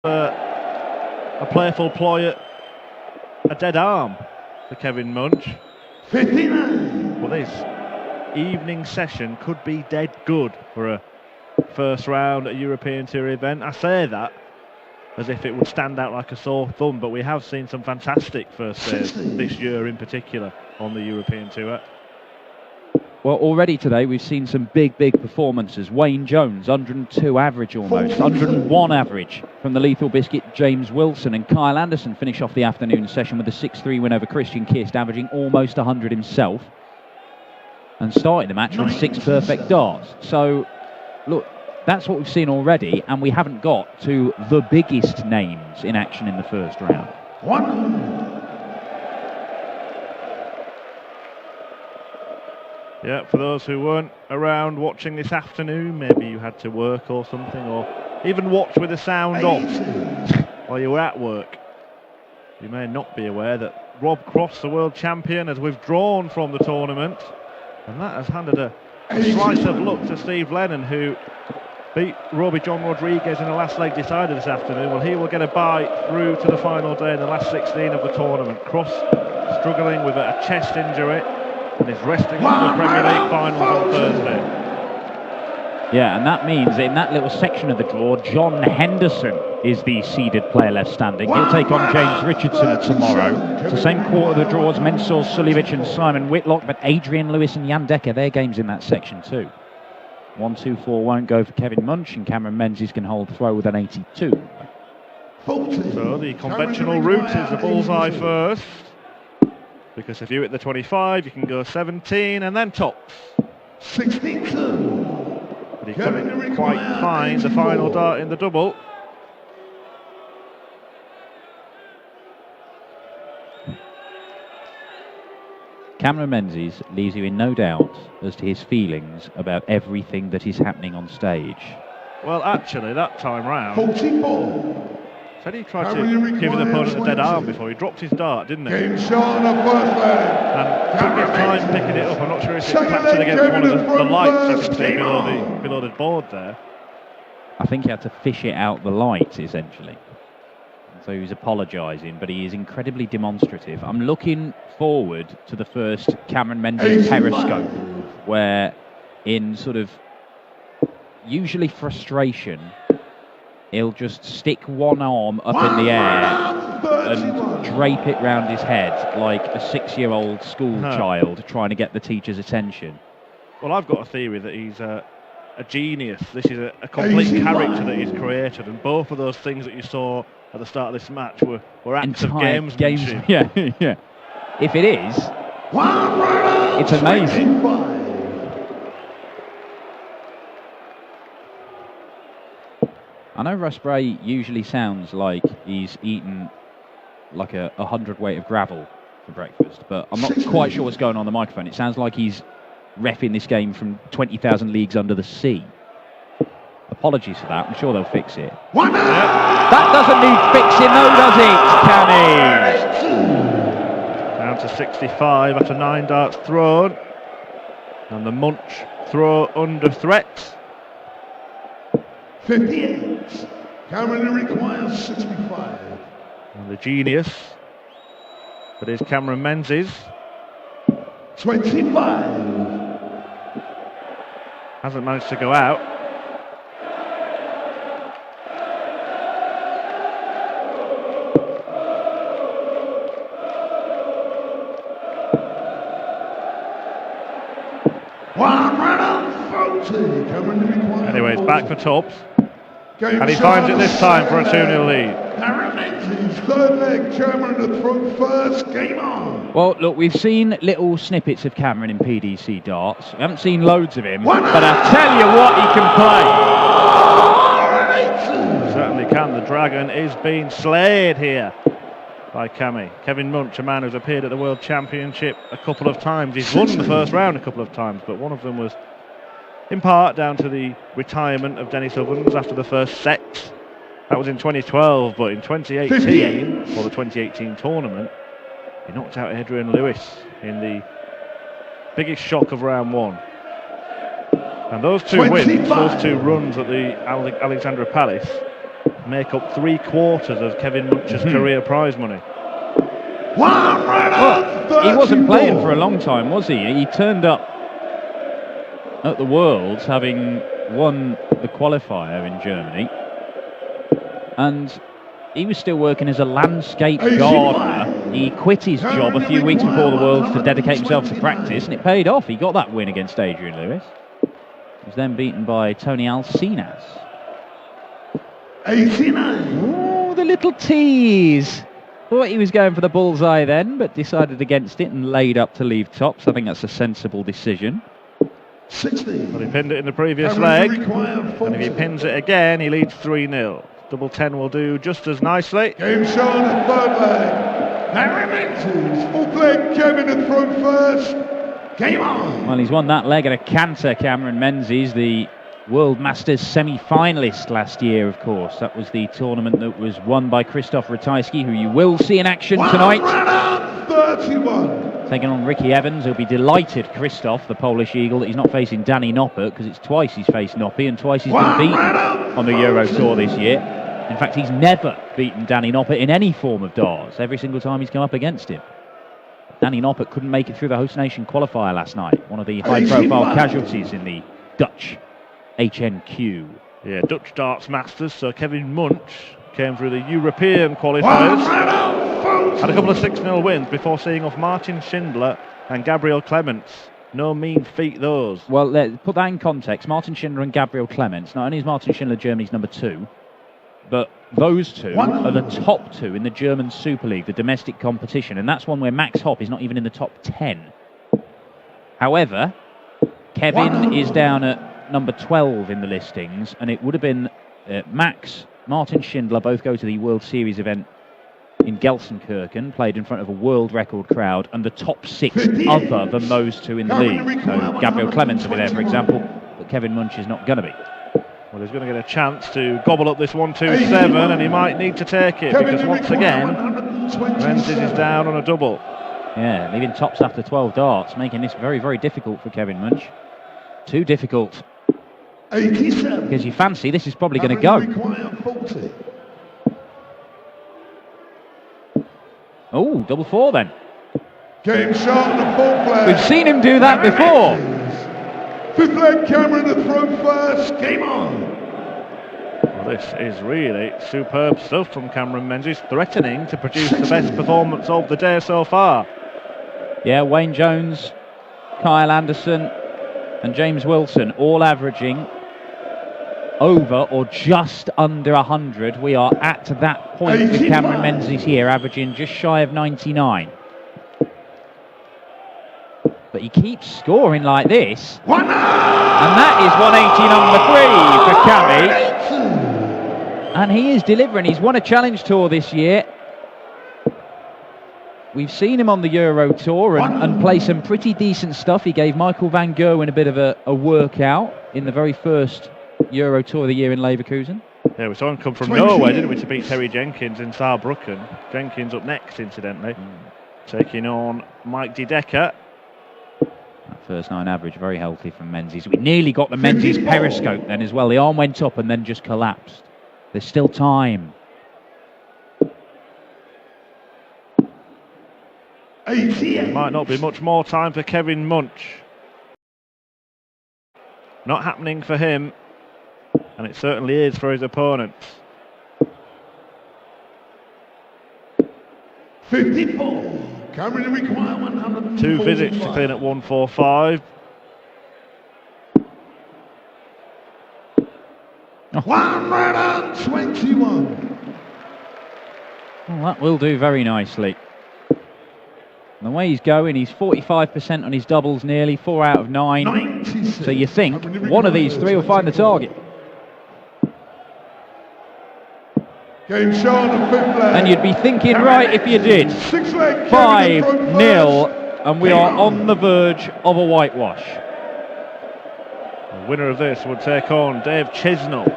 A playful ploy at a dead arm for Kevin Münch. 59. Well, this evening session could be dead good for a first round at a European Tour event. I say that as if it would stand out like a sore thumb, but we have seen some fantastic first days this year in particular on the European Tour. Well, already today we've seen some big performances. Wayne Jones, 102 average almost, 101 average from the Lethal Biscuit, James Wilson, and Kyle Anderson finish off the afternoon session with a 6-3 win over Christian Kist, averaging almost 100 himself, and starting the match on 6 perfect darts. So, look, that's what we've seen already, and we haven't got to the biggest names in action in the first round. Yeah, for those who weren't around watching this afternoon, maybe you had to work or something, or even watch with the sound off while you were at work, you may not be aware that Rob Cross, the world champion, has withdrawn from the tournament, and that has handed a slice of luck to Steve Lennon, who beat Roby John Rodriguez in the last leg decider this afternoon. Well, he will get a bye through to the final day in the last 16 of the tournament. Cross struggling with a chest injury and is resting for the Premier League finals on Thursday. Yeah, and that means in that little section of the draw, John Henderson is the seeded player left standing. He'll take on James Richardson tomorrow. It's the same quarter of the draw as Mensur Suljevic and Simon Whitlock, but Adrian Lewis and Jan Dekker, their games in that section too. 1-2-4 won't go for Kevin Münch, and Cameron Menzies can hold throw with an 82. So the conventional route is the bullseye first, because if you hit the 25, you can go 17 and then tops. 62. But he couldn't quite find the final dart in the double. Cameron Menzies leaves you in no doubt as to his feelings about everything that is happening on stage. Well, actually, that time round, 44. said he tried to give his opponent a dead arm before he dropped his dart, didn't he? Game shot on the first leg. And took his time picking it up. I'm not sure if it clattered against one of the lights you can see below the board there. I think he had to fish it out the light, essentially. So he was apologising, but he is incredibly demonstrative. I'm looking forward to the first Cameron Menzies Periscope, where in sort of usually frustration, he'll just stick one arm up in the air and drape it round his head like a 6-year-old school child trying to get the teacher's attention. Well, I've got a theory that he's a genius. This is a complete character that he's created, and both of those things that you saw at the start of this match were acts of gamesmanship. Yeah. If it is, it's amazing. I know Russ Bray usually sounds like he's eaten like a 100 weight of gravel for breakfast, but I'm not quite sure what's going on the microphone. It sounds like he's reffing this game from 20,000 leagues under the sea. Apologies for that. I'm sure they'll fix it. That doesn't need fixing, though, does it, Cammy? Down to 65 after 9 darts thrown, and the Munch throw under threat. 58. Cameron requires 65. And the genius that is Cameron Menzies 25. hasn't managed to go out. Anyway, it's back for tops. And he finds it this time for a 2-0 lead. Cameron Menzies, third leg, Cameron to throw first, game on. Well, look, we've seen little snippets of Cameron in PDC darts. We haven't seen loads of him, but I tell you what, he can play. Certainly can. The Dragon is being slayed here by Cammy. Kevin Münch, a man who's appeared at the World Championship a couple of times. He's won the first round a couple of times, but one of them was in part down to the retirement of Dennis Ovens after the first set. That was in 2012, but in 2018, for the 2018 tournament, he knocked out Adrian Lewis in the biggest shock of round one. And those two wins, those two runs at the Alexandra Palace, make up 3/4 of Kevin Munch's career prize money. Well, he wasn't playing for a long time, was he? He turned up at the Worlds having won the qualifier in Germany, and he was still working as a landscape gardener. He quit his job a few weeks before the Worlds to dedicate himself to practice, and it paid off. He got that win against Adrian Lewis. He was then beaten by Tony Alcinas. 89. Oh, the little tease. Thought he was going for the bullseye then, but decided against it and laid up to leave tops. I think that's a sensible decision. 60. Well, he pinned it in the previous leg, and if he pins it again, he leads 3-0. Double 10 will do just as nicely. Game shown at third leg. Harry Menzies, full leg, Kevin at front first. Game on. Well, he's won that leg at a canter, Cameron Menzies, the World Masters semi-finalist last year, of course. That was the tournament that was won by Krzysztof Ratajski, who you will see in action tonight. 31. Taking on Ricky Evans. He'll be delighted, Krzysztof, the Polish Eagle, that he's not facing Danny Noppert, because it's twice he's faced Noppy and twice he's been beaten on the Euro Tour this year. In fact, he's never beaten Danny Noppert in any form of darts, every single time he's come up against him. Danny Noppert couldn't make it through the host nation qualifier last night, one of the high-profile casualties in the Dutch HNQ. Yeah, Dutch Darts Masters, so Kevin Munch came through the European qualifiers. Had a couple of 6-0 wins before seeing off Martin Schindler and Gabriel Clements. No mean feat, those. Well, let's put that in context. Martin Schindler and Gabriel Clements. Not only is Martin Schindler Germany's number 2, but those two are the top 2 in the German Super League, the domestic competition, and that's one where Max Hopp is not even in the top 10. However, Kevin is down at number 12 in the listings, and it would have been Max, Martin Schindler both go to the World Series event in Gelsenkirchen, played in front of a world record crowd, and the top 6 other than those two in the league. So Gabriel Clements will be there, for example, but Kevin Munch is not going to be. Well, he's going to get a chance to gobble up this 1-2-7, and he might need to take it, because once again, Menzies is down on a double. Yeah, leaving tops after 12 darts, making this very, very difficult for Kevin Munch. Too difficult. 87. Because you fancy this is probably going to go. Oh, double 4 then. Game shot the full flag. We've seen him do that before. Fifth leg, Cameron at front first. Game on. Well, this is really superb stuff from Cameron Menzies, threatening to produce the best performance of the day so far. Yeah, Wayne Jones, Kyle Anderson and James Wilson all averaging over or just under 100. We are at that point with Cameron Menzies here, averaging just shy of 99. But he keeps scoring like this. And that is 180 number 3 for Cammy. And he is delivering. He's won a Challenge Tour this year. We've seen him on the Euro Tour and play some pretty decent stuff. He gave Michael van Gerwen a bit of a workout in the very first Euro Tour of the year in Leverkusen. Yeah, we saw him come from Norway, didn't we, to beat Terry Jenkins in Saarbrücken. Jenkins up next, incidentally, taking on Mike De Decker. That first 9 average, very healthy from Menzies. We nearly got the Menzies periscope then as well. The arm went up and then just collapsed. There's still time. 88. Might not be much more time for Kevin Munch. Not happening for him, and it certainly is for his opponents. 54. Cameron require 100. 2 visits to clean at 145. 121. Well, that will do very nicely. And the way he's going, he's 45% on his doubles nearly, 4 out of 9. 96. So you think one of these 3 will find the target. Game shot the fifth leg. And you'd be thinking right if you did. 6 leg. 5-0, and we are on the verge of a whitewash. The winner of this would take on Dave Chisnell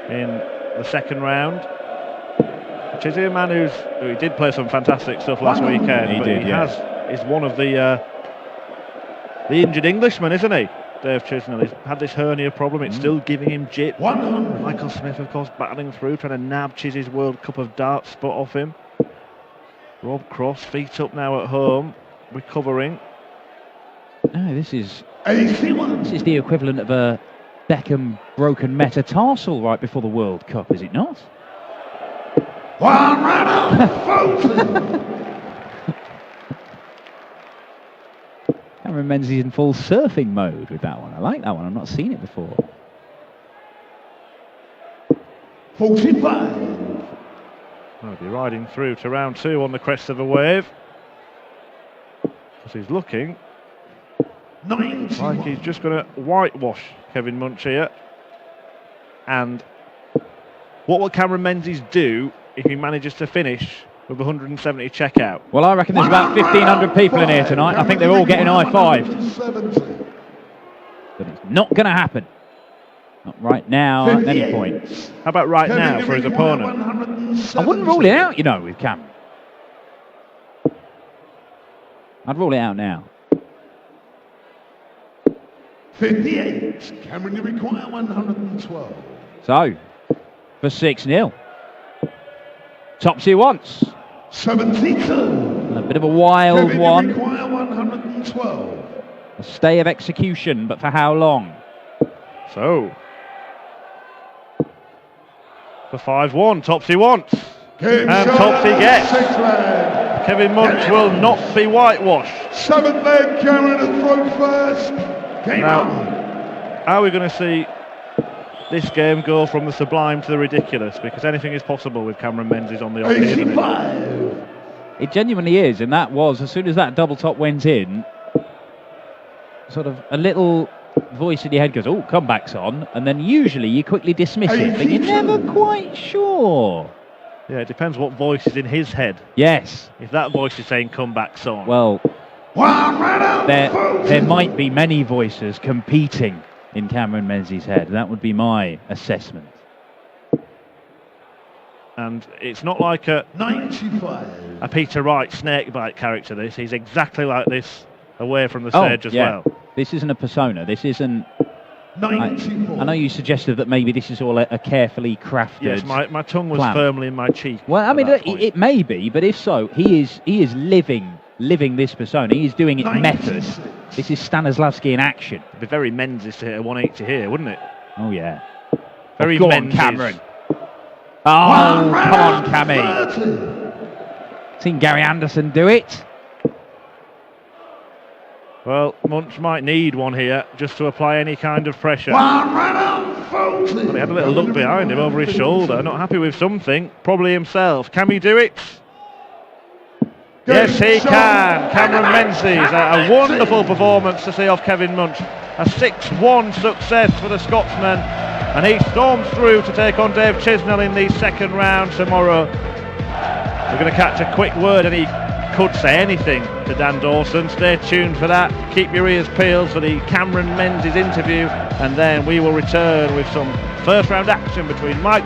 in the second round. Chizzy, a man who did play some fantastic stuff last weekend. He did, yeah. Is one of the injured Englishmen, isn't he? Dave Chisnell. He's had this hernia problem. It's still giving him jip. 100. Michael Smith, of course, battling through, trying to nab Chizzy's World Cup of Darts spot off him. Rob Cross, feet up now at home, recovering. No, this is 81. the equivalent of a Beckham broken metatarsal right before the World Cup, is it not? 140. Cameron Menzies in full surfing mode with that one. I like that one. I've not seen it before. 45. He'll be riding through to round 2 on the crest of a wave. Because he's looking 91. like he's just going to whitewash Kevin Münch here. And what will Cameron Menzies do if he manages to finish with 170 checkout? Well, I reckon there's about 1,500 people in here tonight. I think they're all getting high-fived. 70. But it's not going to happen. Not right now, at any point. How about right now for his opponent? I wouldn't rule it out, you know, with Cameron. I'd rule it out now. 58. Cameron, you require 112. So, for 6-0. Topsy once. 72. A bit of a wild Kevin, one. you require 112. A stay of execution, but for how long? So, for 5-1, Topsy wants. Game And shot, Topsy gets. 6 leg. Kevin Münch will not be whitewashed. 7th leg, Cameron at throw first. Game Now, on. how are we going to see this game go from the sublime to the ridiculous? Because anything is possible with Cameron Menzies on the off, isn't it? 85. It genuinely is, and that was, as soon as that double top went in, sort of a little voice in your head goes, oh, comeback's on, and then usually you quickly dismiss it, but you're never quite sure. Yeah, it depends what voice is in his head. Yes, If that voice is saying comeback's on. well, there There might be many voices competing in Cameron Menzies' head. That would be my assessment. And it's not like a 95. Peter Wright snakebite character, this. He's exactly like this away from the stage as well. This isn't a persona. This isn't... 94. I know you suggested that maybe this is all a carefully crafted... Yes, my tongue was plan. firmly in my cheek. Well, I at mean, that look, point. it may be, but if so, he is living this persona. He is doing it method. 96. This is Stanislavski in action. It'd be very Menzies to hit a 180 here, wouldn't it? Oh, yeah. Very Go on, Menzies. Cameron. Oh, come on, Cammy. Seen Gary Anderson do it. Well, Münch might need one here just to apply any kind of pressure. Well, he had a little look behind him over his shoulder, not happy with something, probably himself. Can he do it? Yes, he can. Cameron Menzies, a wonderful performance to see off Kevin Münch. A 6-1 success for the Scotsman, and he storms through to take on Dave Chisnell in the second round tomorrow. We're going to catch a quick word, and he could say anything to Dan Dawson. Stay tuned for that. Keep your ears peeled for the Cameron Menzies interview, and then we will return with some first round action between Mike